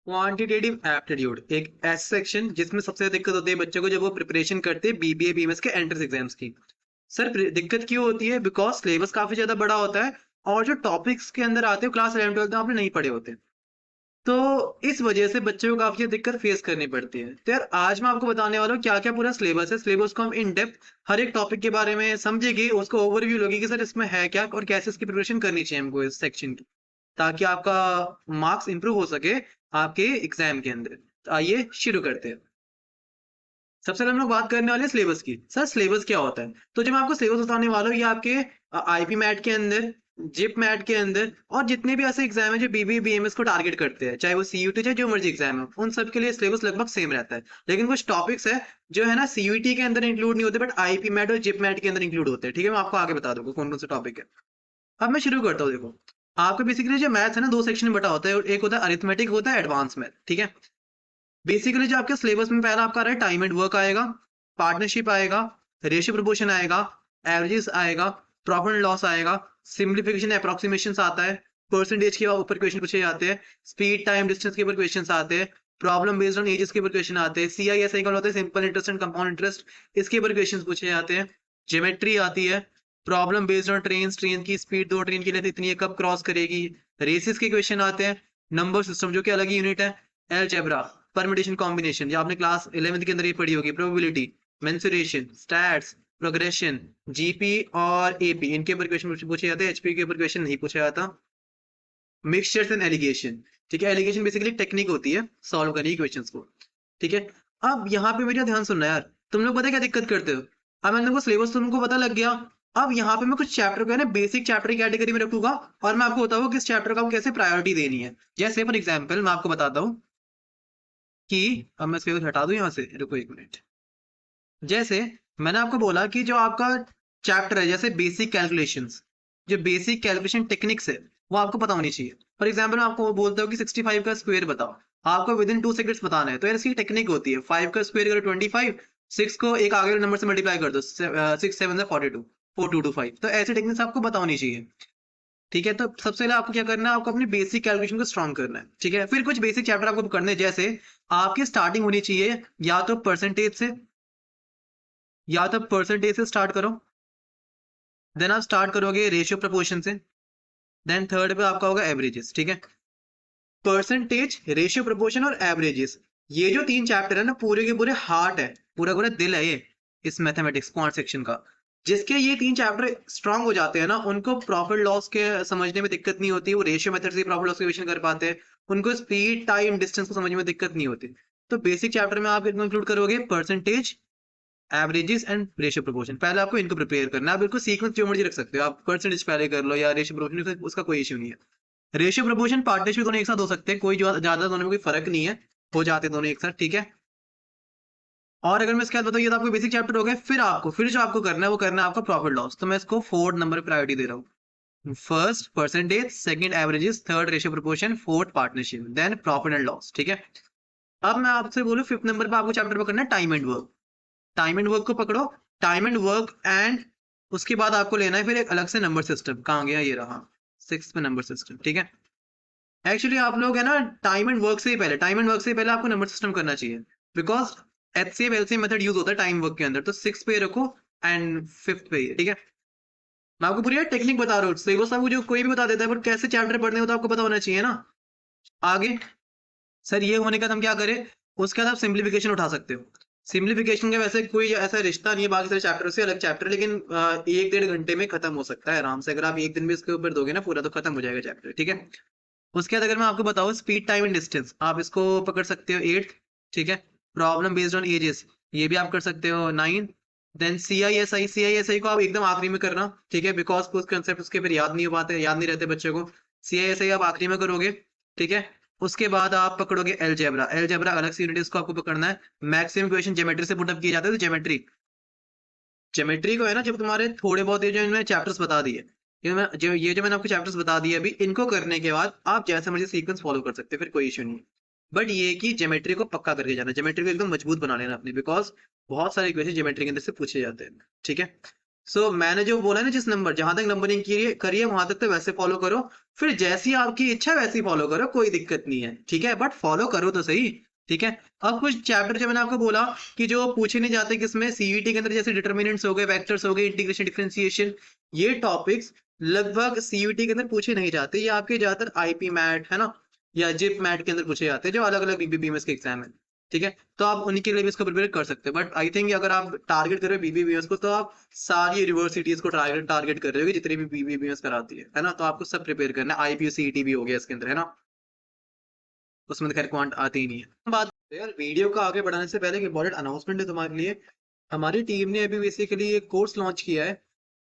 Quantitative aptitude एक ऐसा section जिसमें सबसे ज्यादा दिक्कत होती है बच्चों को जब वो प्रिपरेशन करते हैं बीबीए बीएमएस के एंट्रेंस एग्जाम्स की। सर दिक्कत क्यों होती है? बिकॉज सिलेबस काफी ज्यादा बड़ा होता है और जो टॉपिक्स के अंदर आते हैं क्लास 11 12 में आपने नहीं पढ़े होते। तो इस वजह से बच्चों को काफी दिक्कत फेस करनी पड़ती है। तो यार आज मैं आपको बताने वाला हूँ क्या क्या पूरा सिलेबस है। सिलेबस को हम इन डेप्थ हर एक टॉपिक के बारे में समझेंगे, उसको ओवरव्यू लोगे कि सर इसमें है क्या और कैसे इसकी प्रिपरेशन करनी चाहिए हमको इस सेक्शन की, ताकि आपका मार्क्स इंप्रूव हो सके आपके एग्जाम के अंदर। तो आइए शुरू करते हैं। सबसे पहले हम लोग बात करने वाले हैं सिलेबस की। सर सिलेबस क्या होता है? तो जब मैं आपको सिलेबस बताने वाला हूँ, ये आपके आईपी मैट के अंदर, जिप मैट के अंदर और जितने भी ऐसे एग्जाम है जो बीबी बीएमएस को टारगेट करते हैं, चाहे वो सीयूटी चाहे जो मर्जी एग्जाम है, उन सब के लिए सिलेबस लगभग सेम रहता है। लेकिन कुछ टॉपिक्स है जो है ना सीयूटी के अंदर इंक्लूड नहीं होते बट आईपी मैट और जिप मैट के अंदर इंक्लूड होते हैं। ठीक है, मैं आपको आगे बता दूंगा कौन कौन से टॉपिक है। अब मैं शुरू करता हूँ। देखो, आपका बेसिकली जो मैथ है ना, दो सेक्शन में बटा होता है। एक होता है अरिथमेटिक, होता है एडवांस मैथ। ठीक है, बेसिकली जो आपके सिलेबस में पहला आपका रहा है टाइम एंड वर्क आएगा, पार्टनरशिप आएगा, रेशियो प्रोपोर्शन आएगा, एवरेजेस आएगा, प्रॉफिट एंड लॉस आएगा, सिंप्लीफिकेशन अप्रोक्सीमेशन आता है, परसेंटेज के ऊपर क्वेश्चन पूछे जाते हैं, स्पीड टाइम डिस्टेंस के ऊपर क्वेश्चन आते हैं, प्रॉब्लम बेस्ड ऑन एजेस के ऊपर क्वेश्चन आते हैं, सीआईएसआई का होता है simple interest and compound interest, इसके ऊपर क्वेश्चन पूछे जाते हैं, ज्योमेट्री आती है, problem based on train, train की स्पीड दो ट्रेन के लिए इतनी है, कब क्रॉस करेगी, रेसिस के क्वेश्चन आते हैं, नंबर सिस्टम जो कि अलग ही यूनिट है, अलजेब्रा, परम्यूटेशन कॉम्बिनेशन, ये आपने क्लास 11th के अंदर ये पढ़ी होगी, probability, mensuration, stats, progression, GP और एपी, इनके ऊपर क्वेश्चन पूछे जाते हैं। एचपी के ऊपर क्वेश्चन नहीं पूछा जाता। मिक्सचर्स एंड एलिगेशन, ठीक है, एलिगेशन बेसिकली टेक्निक होती है सॉल्व करने की क्वेश्चंस को। ठीक है, अब यहाँ पे मेरा ध्यान सुनना यार, तुम लोग पता है क्या दिक्कत करते हो? अब मैंने तुमको सिलेबस तुमको पता लग गया। अब यहाँ पे मैं कुछ चैप्टर को है ना बेसिक चैप्टर की कैटेगरी में रखूंगा और मैं आपको बताऊंगा किस चैप्टर को कैसे प्रायोरिटी देनी है। जैसे फॉर एग्जाम्पल मैं आपको बताता हूँ कि, अब मैं इसको हटा दूं यहाँ से, रुको एक मिनट। जैसे मैंने आपको बोला कि जो आपका चैप्टर है जैसे बेसिक कैलकुलेशंस, जो बेसिक कैलकुलेशन टेक्निक्स है वो आपको पता होनी चाहिए। फॉर एग्जांपल मैं आपको बोलता हूँ कि 65 का स्क्वायर बताओ, आपको विद इन 2 सेकंड्स बताना है। तो यार इसकी टेक्निक होती है 5 का स्क्वायर करो 25, 6 को एक आगे नंबर से मल्टीप्लाई कर दो, 6 7 42, 4225। तो ऐसी टेक्निक्स आपको पता होनी चाहिए। ठीक है, तो सबसे पहले आपको क्या करना है, आपको अपनी बेसिक कैलकुलेशन को स्ट्रॉन्ग करना है। ठीक है, फिर कुछ बेसिक चैप्टर आपको करने हैं। जैसे आपकी स्टार्टिंग होनी चाहिए या तो परसेंटेज से, या तो परसेंटेज से स्टार्ट करो, देन आप स्टार्ट करोगे रेशियो प्रोपोर्शन से, देन थर्ड पे आपका होगा एवरेजेस। ठीक है, परसेंटेज, रेशियो प्रोपोर्शन और एवरेजेस, ये जो तीन चैप्टर है ना, पूरे के पूरे हार्ट है, पूरा पूरा दिल है ये इस मैथमेटिक्स क्वांट सेक्शन का। जिसके ये तीन चैप्टर स्ट्रांग हो जाते हैं ना, उनको प्रॉफिट लॉस के समझने में दिक्कत नहीं होती, वो रेशियो मेथड से प्रॉफिट लॉस के क्वेश्चन कर पाते हैं, उनको स्पीड टाइम डिस्टेंस को समझने में दिक्कत नहीं होती। तो बेसिक चैप्टर में आप इनको इंक्लूड करोगे percentage, averages and ratio proportion. पहले आपको इनको प्रिपेयर करना है। आप बिल्कुल सीक्वेंस जो मर्जी रख सकते हो, आप परसेंटेज पहले कर लो या रेशियो प्रोपोर्शन, उसका कोई इश्यू नहीं है। रेशियो प्रोपोर्शन पार्टनरशिप दोनों एक साथ हो सकते हैं, कोई ज्यादा दोनों में कोई फर्क नहीं है, हो जाते दोनों एक साथ। ठीक है, और अगर मैं इसके बाद बताऊँ, ये तो आपको बेसिक चैप्टर हो गए। फिर जो आपको करना है वो करना है आपका प्रॉफिट लॉस। तो मैं इसको 4 नंबर प्रायोरिटी दे रहा हूँ। First percentage, second averages, third ratio proportion, fourth partnership, then profit and loss. ठीक है, अब मैं आपसे बोलूँ 5th नंबर पे आपको चैप्टर पकड़ना है time and work. Time and work को पकड़ो, टाइम एंड वर्क एंड उसके बाद आपको लेना है फिर एक अलग से नंबर सिस्टम। कहाँ गया? ये रहा 6th में नंबर सिस्टम। ठीक है, एक्चुअली आप लोग है ना टाइम एंड वर्क से ही पहले, टाइम एंड वर्क से ही पहले आपको नंबर सिस्टम करना चाहिए, because HCF LCM method use होता है टाइम वर्क के अंदर। तो 6 पे रखो एंड 5th पे। ठीक है, मैं आपको पूरी टेक्निक बता रहा हूँ, सिलेबस आपको जो कोई भी बता देता है, पर कैसे चैप्टर पढ़ने हो तो आपको पता होना चाहिए ना। आगे सर ये होने का हम क्या करें, उसके बाद आप सिंप्लीफिकेशन उठा सकते हो। सिंप्लीफिकेशन का वैसे कोई ऐसा रिश्ता नहीं है बाकी सारे चैप्टर से, अलग चैप्टर, लेकिन 1 1.5 घंटे में खत्म हो सकता है आराम से। अगर आप एक दिन में इसके ऊपर दोगे ना पूरा, तो खत्म हो जाएगा चैप्टर। ठीक है, उसके बाद अगर मैं आपको बताऊँ स्पीड टाइम एंड डिस्टेंस, आप इसको पकड़ सकते हो 8th। ठीक है, प्रॉब्लम बेस्ड ऑन एजेस, ये भी आप कर सकते हो 9। Then C I S I को आप एकदम आखिरी में करना। ठीक है, बिकॉज कुछ कंसेप्ट उसके फिर याद नहीं हो पाते, याद नहीं रहते बच्चे को। सी आई एस आई आप आखिरी में करोगे। ठीक है, उसके बाद आप पकड़ोगे एलजेब्रा। एलजेब्रा अलग से यूनिट है, उसको आपको पकड़ना है। मैक्सिमम क्वेश्चन ज्योमेट्री से पुटअप किए जाते हैं। तो ज्योमेट्री, ज्योमेट्री को है ना, जब तुम्हारे थोड़े बहुत ये जो इनमें चैप्टर्स बता दिए, ये जो मैंने आपको चैप्टर्स बता दिए अभी, इनको करने के बाद आप जैसे मर्जी सीक्वेंस फॉलो कर सकते हैं, फिर कोई इश्यू नहीं है। बट ये कि ज्योमेट्री को पक्का करके जाना, ज्योमेट्री को एकदम मजबूत बना लेना अपनी, बिकॉज बहुत सारे क्वेश्चन ज्योमेट्री के अंदर से पूछे जाते हैं। ठीक है, सो मैंने जो बोला ना, जिस नंबर जहां तक नंबरिंग करिए वहां तक तो वैसे फॉलो करो, फिर जैसी आपकी इच्छा वैसी फॉलो करो, कोई दिक्कत नहीं है, ठीक है, बट फॉलो करो तो सही। ठीक है। अब कुछ चैप्टर जो मैंने आपको बोला कि जो पूछे नहीं जाते किसमें, सीईटी के अंदर, जैसे डिटर्मिनेंट्स हो गए, वेक्टर्स हो गए, इंटीग्रेशन, डिफरेंशिएशन, ये टॉपिक्स लगभग सीईटी के अंदर पूछे नहीं जाते, ये आपके ज्यादातर आईपी मैट है ना, या जिप मैट के अंदर पूछे जाते हैं, जो अलग अलग बीबीबीएमएस के एग्जाम है। ठीक है। तो आप उन्हीं के लिए भी इसको प्रिपेयर कर सकते हो, बट आई थिंक अगर आप टारगेट कर रहे हो बीबीबीएमएस को, तो आप सारी यूनिवर्सिटीज को टारगेट टारगेट कर रहे हो, जितनी भी बीबीबीएमएस कराती है ना, तो आपको सब प्रिपेयर करना है। आईपीयू सीईटी भी हो गया इसके अंदर, है ना, उसमें तो खैर क्वांट आती ही नहीं है। बात यार वीडियो को आगे बढ़ाने से पहले एक इंपॉर्टेंट अनाउंसमेंट है तुम्हारे लिए। हमारी टीम ने अभी बेसिकली एक कोर्स लॉन्च किया है,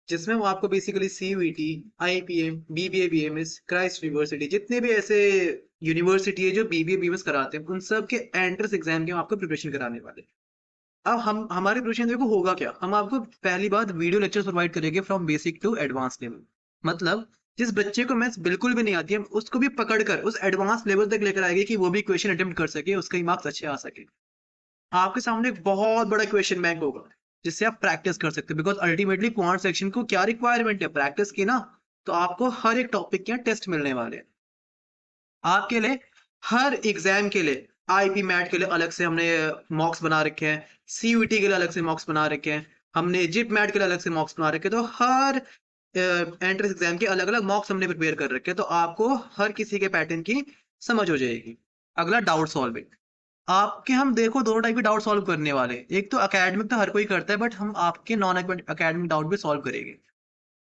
जिसमें वो आपको basically CUET, IPM, BBA, BMS, Christ university, जितने भी ऐसे यूनिवर्सिटी है जो बीबीए बीएमएस कराते हैं, उन सब के एंट्रेंस एग्जाम के हम आपको प्रिपरेशन कराने वाले हैं। अब हम हमारे प्रिपरेशन देखो होगा क्या, हम आपको पहली बात वीडियो लेक्चर प्रोवाइड करेंगे from basic to advance level. मतलब जिस बच्चे को मैथ्स बिल्कुल भी नहीं आती है, हम उसको भी पकड़कर उस एडवांस लेवल तक लेकर आएंगे कि वो भी क्वेश्चन अटेम्प्ट कर सके, उसके ही मार्क्स अच्छे आ सके। आपके सामने एक बहुत बड़ा क्वेश्चन बैंक होगा, जिससे आप प्रैक्टिस कर सकते हो, बिकॉज अल्टीमेटली क्वांट सेक्शन को क्या रिक्वायरमेंट है, प्रैक्टिस की ना। तो आपको हर एक टॉपिक के टेस्ट मिलने वाले हैं आपके लिए, हर एग्जाम के लिए। आईपी मैट के लिए अलग से हमने मॉक्स बना रखे हैं, सीयूटी के लिए अलग से मॉक्स बना रखे हैं, हमने जिप मैट के लिए अलग से मॉक्स बना रखे हैं। तो हर एंट्रेंस एग्जाम के अलग अलग मॉक्स हमने प्रिपेयर कर रखे हैं, तो आपको हर किसी के पैटर्न की समझ हो जाएगी। अगला, डाउट सॉल्विंग। आपके हम देखो दो टाइप के डाउट सॉल्व करने वाले हैं। एक तो एकेडमिक तो हर कोई करता है, बट हम आपके नॉन एकेडमिक डाउट भी सॉल्व करेंगे।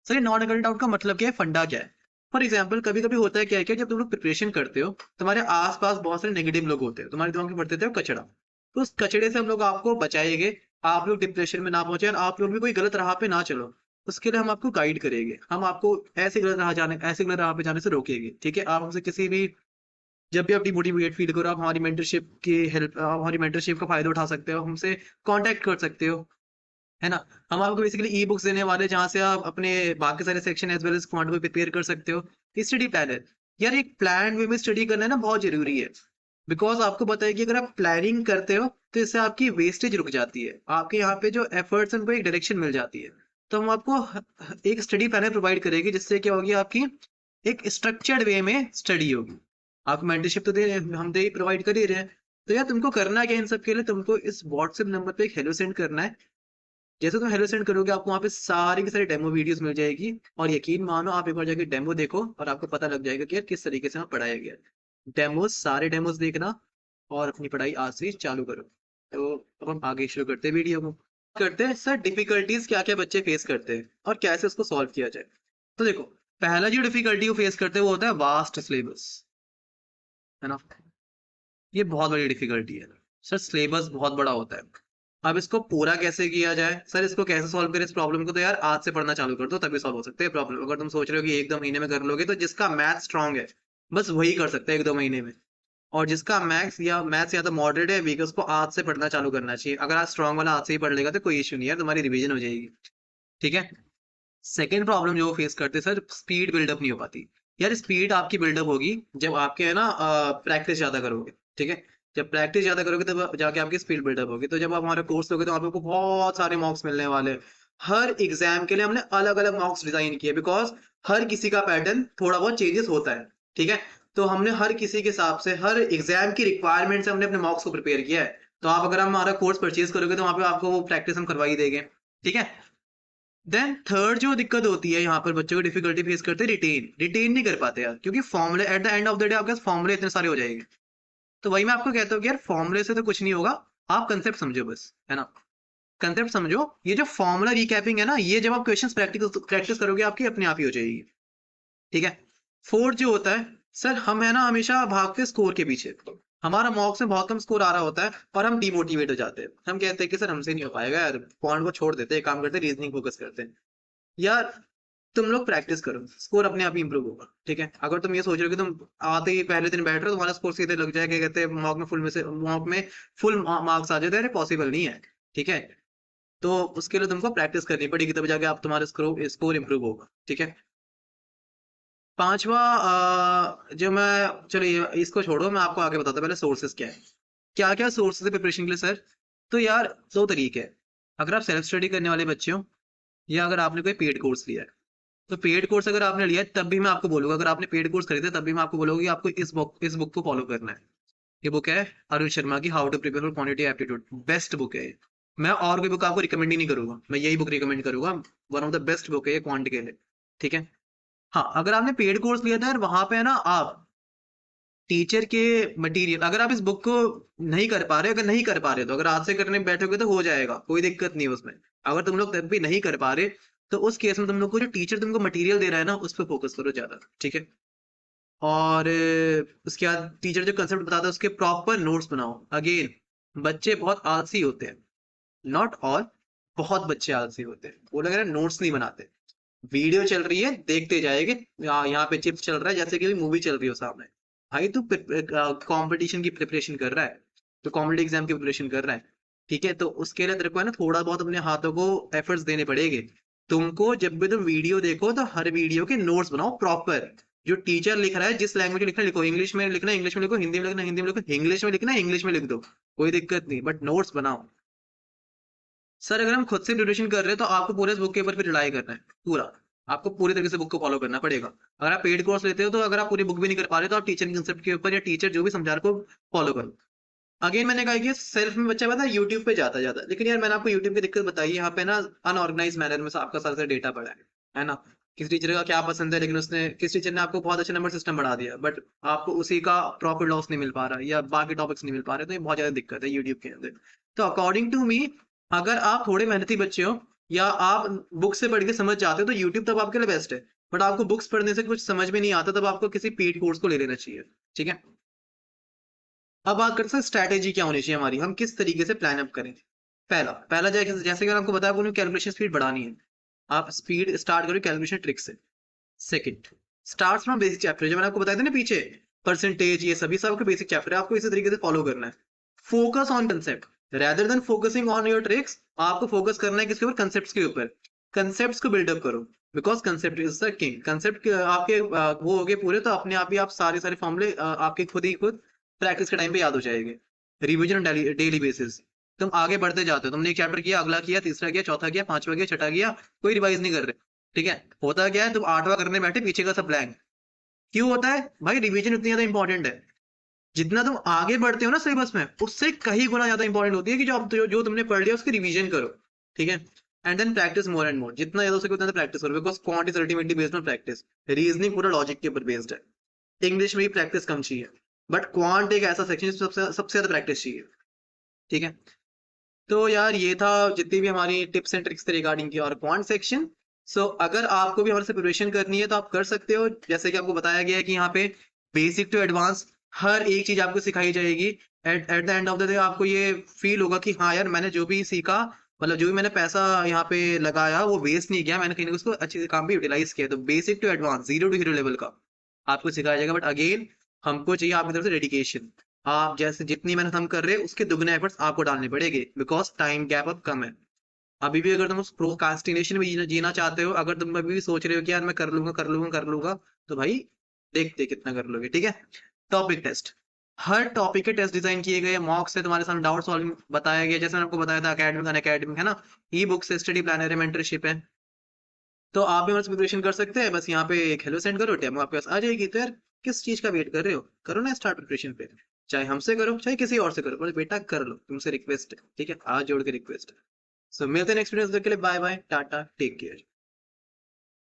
सर, नॉन एकेडमिक डाउट का मतलब क्या है, फंडा क्या है। फॉर एग्जाम्पल, कभी कभी होता है क्या है क्या, जब तुम लोग प्रिपरेशन करते हो, तुम्हारे आसपास बहुत सारे नेगेटिव लोग होते हैं, तुम्हारे दिमाग में पढ़ते थे कचड़ा, तो उस कचड़े से हम लोग आपको बचाएंगे, आप लोग डिप्रेशन में ना पहुंचे और आप लोग भी कोई गलत राह पे ना चलो। उसके लिए हम आपको गाइड करेंगे, हम आपको ऐसे गलत राह पे जाने से रोकेंगे। ठीक है। आप हमसे किसी भी, जब भी आप डिमोटिवेट फील करो, आप हमारी मेंटरशिप का फायदा उठा सकते हो, हमसे कांटेक्ट कर सकते हो, है ना। हम आपको बेसिकली ई बुक्स देने वाले हैं, जहां से आप अपने बाकी सारे section as well as quant को प्रिपेयर कर सकते हो। स्टडी प्लान है यार, एक प्लान वे में स्टडी करना है ना, बहुत जरूरी है। बिकॉज आपको पता है कि अगर आप प्लानिंग करते हो, तो इससे आपकी वेस्टेज रुक जाती है, आपके यहाँ पे जो एफर्ट्स उनको एक डायरेक्शन मिल जाती है। तो हम आपको एक स्टडी प्लानर प्रोवाइड करेंगे, जिससे क्या होगी, आपकी एक स्ट्रक्चर्ड वे में स्टडी होगी। आप मेंटरशिप तो दे रहे हैं, हम दे प्रोवाइड कर ही रहे हैं। तो यार तुमको करना क्या है, इन सब के लिए तुमको इस व्हाट्सएप नंबर पे एक हेलो सेंड करना है। जैसे तुम हेलो सेंड करोगे, आपको वहाँ पे सारी की सारी डेमो वीडियोस मिल जाएगी, और यकीन मानो आप एक बार जाके डेमो देखो और आपको पता लग जाएगा कि यार किस तरीके से वहाँ पढ़ाया गया है। डेमोस, सारे डेमोस देखना, और अपनी पढ़ाई आज से ही चालू करो। तो अब हम आगे शुरू करते हैं वीडियो को। करते हैं सर, डिफिकल्टीज क्या क्या बच्चे फेस करते हैं और कैसे उसको सॉल्व किया जाए। तो देखो, पहला जो डिफिकल्टी वो फेस करते हैं वो होता है वास्ट सिलेबस, है ना। ये बहुत बड़ी डिफिकल्टी है सर, सिलेबस बहुत बड़ा होता है। अब इसको पूरा कैसे किया जाए सर, इसको कैसे सॉल्व करें इस प्रॉब्लम को, तो यार आज से पढ़ना चालू कर दो, तभी सॉल्व हो सकते हैं प्रॉब्लम। अगर तुम सोच रहे हो कि एक दो महीने में कर लोगे, तो जिसका मैथ स्ट्रांग है बस वही कर सकता है एक दो महीने में, और जिसका मैथ्स या तो मॉडरेट है, वीक है, उसको आज से पढ़ना चालू करना चाहिए। अगर आज स्ट्रांग वाला आज से ही पढ़ लेगा तो कोई इशू नहीं है, तुम्हारी रिवीजन हो जाएगी। ठीक है। सेकेंड प्रॉब्लम जो फेस करते हैं सर, स्पीड बिल्डअप नहीं हो पाती। यार स्पीड आपकी बिल्डअप होगी जब आपके है ना प्रैक्टिस ज्यादा करोगे। ठीक है। जब प्रैक्टिस ज्यादा करोगे तब जाके आपकी स्पीड बिल्डअप होगी। तो जब आप हमारा कोर्स लोगे, तो आपको बहुत सारे मॉक्स मिलने वाले हैं। हर एग्जाम के लिए हमने अलग अलग मॉक्स डिजाइन किए, बिकॉज हर किसी का पैटर्न थोड़ा बहुत चेंजेस होता है। ठीक है। तो हमने हर किसी के हिसाब से, हर एग्जाम की रिक्वायरमेंट से हमने अपने मॉक्स को प्रिपेयर किया है। तो आप अगर हमारा कोर्स परचेज करोगे, तो वहां पे आपको वो प्रैक्टिस हम करवा ही देंगे। ठीक है। देन थर्ड जो दिक्कत होती है, यहाँ पर बच्चों को डिफिकल्टी फेस करते हैं, रिटेन नहीं कर पाते यार, क्योंकि फॉर्मूले at the end of the day आपके पास फॉर्मूले इतने सारे हो जाएंगे। तो वही मैं आपको कहता हूँ कि यार फॉर्मूले से तो कुछ नहीं होगा, आप कंसेप्ट समझो बस, है ना। कंसेप्ट समझो, ये जो फॉर्मूला रिकैपिंग है ना, ये जब आप क्वेश्चन प्रैक्टिस प्रैक्टिस करोगे, आपकी अपने आप ही हो जाएगी। ठीक है। फोर्थ जो होता है सर, हम है ना हमेशा भागते स्कोर के पीछे। हमारा मॉक्स में बहुत कम स्कोर आ रहा होता है, और हम डिमोटिवेट हो जाते हैं। हम कहते हैं कि सर हमसे नहीं हो पाएगा यार, पॉइंट को छोड़ देते हैं, काम करते हैं, रीजनिंग फोकस करते हैं। यार तुम लोग प्रैक्टिस करो, स्कोर अपने आप ही इंप्रूव होगा। ठीक है। अगर तुम ये सोच रहे हो कि तुम आते ही पहले दिन बैठ रहे हो, तुम्हारा स्कोर सीधे लग जाएगा, कहते हैं मॉक में फुल मार्क्स आ जाते हैं, पॉसिबल नहीं है। ठीक है। तो उसके लिए तुमको प्रैक्टिस करनी पड़ेगी, तब जाके आप तुम्हारा स्कोर इंप्रूव होगा। ठीक है। पांचवा, जो मैं, चलो इसको छोड़ो, मैं आपको आगे बताता हूँ, पहले सोर्सेस क्या है, क्या क्या सोर्सेस है प्रिपरेशन के लिए सर। तो यार दो तरीके हैं। अगर आप सेल्फ स्टडी करने वाले बच्चे हो, या अगर आपने कोई पेड कोर्स लिया है। तो पेड कोर्स अगर आपने लिया है तब भी मैं आपको बोलूंगा, अगर आपने पेड कोर्स खरीदा तब भी मैं आपको बोलूंगा कि आपको इस बुक को फॉलो करना है। ये बुक है अरुण शर्मा की how to prepare for quantitative aptitude, best book है ये। मैं और कोई बुक आपको रिकमेंड ही नहीं करूंगा, मैं यही बुक रिकमेंड करूंगा। One of the best book है ये क्वांट के लिए। ठीक है। हाँ, अगर आपने पेड कोर्स लिया था यार, वहां पे है ना आप टीचर के मटेरियल, अगर आप इस बुक को नहीं कर पा रहे, अगर नहीं कर पा रहे तो अगर आज से करने बैठोगे तो हो जाएगा, कोई दिक्कत नहीं है उसमें। अगर तुम लोग तब भी नहीं कर पा रहे तो उस केस में तुम लोग को जो टीचर तुमको मटेरियल दे रहा है ना उस पर फोकस करो ज्यादा। ठीक है। और उसके बाद टीचर जो कंसेप्ट बताता है उसके प्रॉपर नोट्स बनाओ। अगेन बच्चे बहुत आलसी होते हैं, नॉट ऑल, बहुत बच्चे आलसी होते हैं, वो लोग नोट्स नहीं बनाते। वीडियो चल रही है देखते जाएंगे, यहाँ पे चिप्स चल रहा है जैसे कि मूवी चल रही हो सामने। भाई तू कंपटीशन की प्रिपरेशन कर रहा है, तो कॉम्पिटेटिव एग्जाम की प्रिपरेशन कर रहा है। ठीक है, तो उसके लिए तेरे को है ना थोड़ा बहुत अपने हाथों को एफर्ट्स देने पड़ेंगे। तुमको जब भी तुम वीडियो देखो तो हर वीडियो के नोट्स बनाओ प्रॉपर। जो टीचर लिख रहा है जिस लैंग्वेज में लिखना है लिखो, इंग्लिश में लिखना है इंग्लिश में लिखो, हिंदी में लिखना है हिंदी में लिखो, इंग्लिश में लिखना है इंग्लिश में लिख दो, कोई दिक्कत नहीं, बट नोट्स बनाओ। सर अगर हम खुद से प्रिपरेशन कर रहे हैं तो आपको पूरे बुक के ऊपर फिर रिलाई करना है पूरा। आपको पूरी तरीके से बुक को फॉलो करना पड़ेगा। अगर आप पेड कोर्स लेते हो तो अगर आप पूरी बुक भी नहीं कर पा रहे तो आप टीचर के कंसेप्ट के ऊपर या टीचर जो भी समझा रहे को फॉलो करो। अगेन मैंने कहा कि सेल्फ में बच्चा पता है यूट्यूब पे जाता जाता, लेकिन यार मैंने आपको यूट्यूब की दिक्कत बताई है, यहाँ पे ना अनऑर्गेनाइज मैनर में आपका सारा डेटा पड़ा है ना। किस टीचर का क्या पसंद है, लेकिन उसने किस टीचर ने आपको बहुत अच्छा नंबर सिस्टम बढ़ा दिया बट आपको उसी का प्रॉफिट लॉस नहीं मिल पा रहा या बाकी टॉपिक्स नहीं मिल पा रहे, तो ये बहुत ज्यादा दिक्कत है यूट्यूब के अंदर। तो अकॉर्डिंग टू मी, अगर आप थोड़े मेहनती बच्चे हो या आप बुक से पढ़ के समझ जाते हो तो यूट्यूब तब आपके लिए बेस्ट है। बट आपको बुक्स पढ़ने से कुछ समझ में नहीं आता तब आपको किसी पेड कोर्स को ले लेना चाहिए। ठीक है। अब बात करते हैं स्ट्रैटेजी क्या होनी चाहिए हमारी, हम किस तरीके से प्लान अप करें। पहला पहला जैसे जैसे कि मैंने आपको बताया आपको कैलकुलेशन स्पीड बढ़ानी है, आप स्पीड स्टार्ट करो कैलकुलेशन ट्रिक से। Second, start from basic chapter, जो मैंने आपको बताया था ना पीछे, परसेंटेज ये सभी सब बेसिक चैप्टर है, आपको इसी तरीके से फॉलो करना है। Focus on concept rather than focusing on your tricks, आपको फोकस करना है किसके ऊपर, कंसेप्ट के ऊपर। कंसेप्ट को बिल्डअप करो, because concept is the king. Concept आपके वो हो गए पूरे तो अपने आप ही आप सारे सारे फॉर्मूले आपके खुद ही खुद प्रैक्टिस के टाइम पे याद हो जाएंगे। रिविजन डेली बेसिस, तुम आगे बढ़ते जाते हो, तुमने एक चैप्टर किया, अगला किया, तीसरा किया, चौथा किया, पांचवा किया, छठा किया, कोई रिवाइज नहीं कर रहे। ठीक है, होता क्या है, तुम आठवां करने बैठे पीछे का सब ब्लैंक। क्यों होता है भाई, रिवीजन इतनी ज्यादा इंपॉर्टेंट है। जितना तुम आगे बढ़ते हो ना सिलेबस में उससे कहीं गुना ज्यादा इंपॉर्टेंट होती है कि जो तुमने पढ़ लिया उसकी रिवीजन करो। ठीक है। And then practice more and more, जितना ज्यादा हो सके उतना प्रैक्टिस करो, because quant is ultimately based on practice. Reasoning पूरा लॉजिक के ऊपर बेस्ड है, इंग्लिश में भी प्रैक्टिस कम चाहिए, बट क्वांट एक ऐसा सेक्शन जिसमें सबसे सबसे ज्यादा प्रैक्टिस चाहिए। ठीक है। तो यार ये था जितनी भी हमारी टिप्स एंड ट्रिक्स थे रिगार्डिंग की और क्वांट सेक्शन। सो अगर आपको भी हमारे से प्रिपरेशन करनी है तो आप कर सकते हो, जैसे कि आपको बताया गया है कि यहाँ पे बेसिक टू एडवांस हर एक चीज आपको सिखाई जाएगी। At the end of the day आपको ये फील होगा कि हाँ यार मैंने जो भी सीखा, मतलब जो भी मैंने पैसा यहाँ पे लगाया वो वेस्ट नहीं किया, मैंने कहीं ना कहीं उसको अच्छे से काम पे यूटिलाइज किया। तो basic to advance, zero to hero level का आपको सिखाया जाएगा, बट अगेन हमको चाहिए आपकी तरफ से डेडिकेशन। आप जैसे जितनी मेहनत हम कर रहे हैं उसके दुगने एफर्ट्स आपको डालने पड़ेंगे, बिकॉज टाइम गैप अब कम है। अभी भी अगर तुम उस प्रोकास्टिनेशन में जीना चाहते हो, अगर तुम अभी भी सोच रहे हो कि यार मैं कर लूंगा कर लूंगा कर लूंगा, तो भाई देखते कितना कर लोगे। ठीक है। टॉपिक टेस्ट, हर टॉपिक के टेस्ट डिजाइन किए गए, मॉक से तुम्हारे सामने डाउट सॉल्विंग बताया गया, जैसे मैंने आपको बताया था अकेडमिक अनअकैडमिक है ना, ई बुक से स्टडी प्लानर है, मेंटरशिप है। तो आप भी हमारे प्रिपरेशन कर सकते हैं, बस यहाँ पे एक हेलो सेंड करो, डेमो आपके पास आ जाएगी। तो यार किस चीज का वेट कर रहे हो, करो ना स्टार्ट प्रिपरेशन पे, चाहे हमसे करो चाहे किसी और से करो, पर बेटा कर लो, तुमसे रिक्वेस्ट है। ठीक है, आज जोड़ के रिक्वेस्ट है। सो मिलते हैं नेक्स्ट वीडियो के लिए, बाय बाय टाटा टेक केयर।